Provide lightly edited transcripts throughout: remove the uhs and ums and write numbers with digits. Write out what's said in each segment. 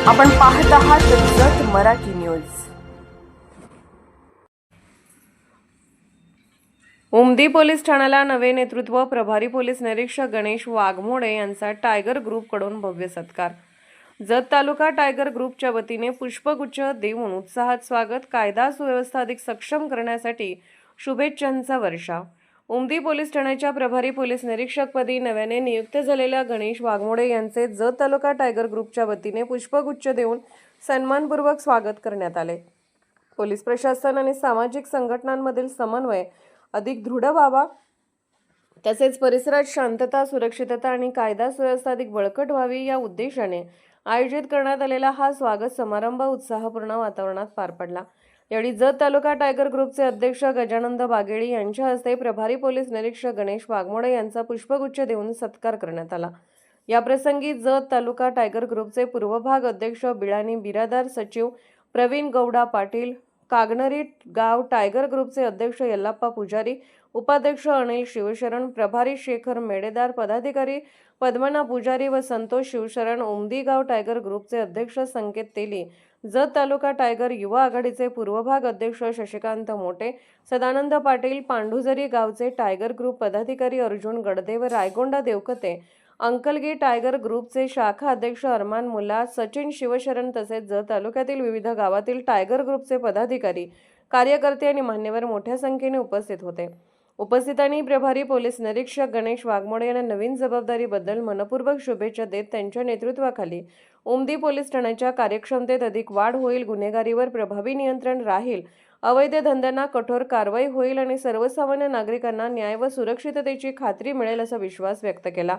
आपण पाहत आहात जत मराठी न्यूज। उमदी पोलीस ठाण्याला नवे नेतृत्व। प्रभारी पोलीस निरीक्षक गणेश वाघमोडे यांचा टायगर ग्रुपकडून भव्य सत्कार। जत तालुका टायगर ग्रुपच्या वतीने पुष्पगुच्छ देऊन उत्साहात स्वागत। कायदा सुव्यवस्था अधिक सक्षम करण्यासाठी शुभेच्छांचा वर्षाव। उमदी पोलीस ठाण्याच्या प्रभारी पोलीस निरीक्षकपदी नव्याने नियुक्त झालेल्या गणेश वाघमोडे यांचे जत तालुका टायगर ग्रुपच्या वतीने पुष्पगुच्छ देऊन सन्मानपूर्वक स्वागत करण्यात आले। पोलीस प्रशासन आणि सामाजिक संघटनांमधील समन्वय अधिक दृढ व्हावा, तसेच परिसरात शांतता, सुरक्षितता आणि कायदा सुव्यवस्था अधिक बळकट व्हावी या उद्देशाने आयोजित करण्यात आलेला हा स्वागत समारंभ उत्साहपूर्ण वातावरणात पार पडला। यावेळी जत तालुका टायगर ग्रुपचे अध्यक्ष गजानंद बागेळी यांच्या हस्ते प्रभारी पोलीस निरीक्षक गणेश वाघमोडे यांचा पुष्पगुच्छ देऊन सत्कार करण्यात आला। या प्रसंगी जत तालुका टायगर ग्रुपचे पूर्वभाग अध्यक्ष बिळानी बिरादार, सचिव प्रवीण गौडा पाटील, कागनरी गाव टायगर ग्रुपचे अध्यक्ष यल्लाप्पा पुजारी, उपाध्यक्ष अनिल शिवशरण, प्रभारी शेखर मेडेदार, पदाधिकारी पद्मना पुजारी व संतोष शिवशरण, उमदी गाव टायगर ग्रुपचे अध्यक्ष संकेत तेली, जत तालुका टायगर युवा आघाडीचे पूर्वभाग अध्यक्ष शशिकांत मोटे, सदानंद पाटील, पांढुजरी गावचे टायगर ग्रुप पदाधिकारी अर्जुन गडदे व रायगोंडा देवकते, अंकलगी टायगर ग्रुपचे शाखा अध्यक्ष अरमान मुल्ला, सचिन शिवशरण तसेच जत तालुक्यातील विविध गावातील टायगर ग्रुपचे पदाधिकारी, कार्यकर्ते आणि मान्यवर मोठ्या संख्येने उपस्थित होते। उपस्थितांनी प्रभारी पोलीस निरीक्षक गणेश वाघमोडे यांना नवीन जबाबदारीबद्दल मनपूर्वक शुभेच्छा देत त्यांच्या नेतृत्वाखाली उमदी पोलीस ठाण्याच्या कार्यक्षमतेत अधिक वाढ होईल, गुन्हेगारीवर प्रभावी नियंत्रण राहील, अवैध धंद्यांना कठोर कारवाई होईल आणि सर्वसामान्य नागरिकांना न्याय व सुरक्षिततेची खात्री मिळेल असा विश्वास व्यक्त केला।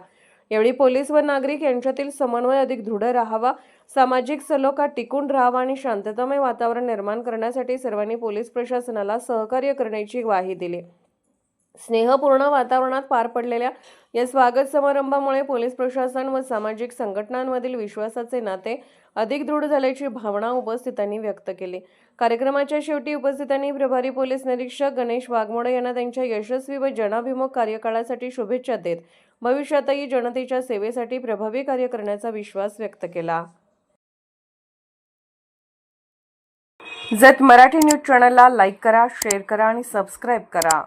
यावेळी पोलीस व नागरिक यांच्यातील समन्वय अधिक दृढ राहावा, सामाजिक सलोखा टिकून राहावा आणि शांततामय वातावरण निर्माण करण्यासाठी सर्वांनी पोलीस प्रशासनाला सहकार्य करण्याची ग्वाही दिली। स्नेहपूर्ण वातावरणात पार पडलेल्या या स्वागत समारंभामुळे पोलीस प्रशासन व सामाजिक संघटनांमधील विश्वासाचे नाते अधिक दृढ झाल्याची भावना उपस्थितांनी व्यक्त केली। कार्यक्रमाच्या शेवटी उपस्थितांनी प्रभारी पोलीस निरीक्षक गणेश वाघमोडे यांना त्यांच्या यशस्वी व जनाभिमुख कार्यकाळासाठी शुभेच्छा देत भविष्यातही जनतेच्या सेवेसाठी प्रभावी कार्य करण्याचा विश्वास व्यक्त केला। जत मराठी न्यूज चॅनलला लाईक करा, शेअर करा आणि सबस्क्राईब करा।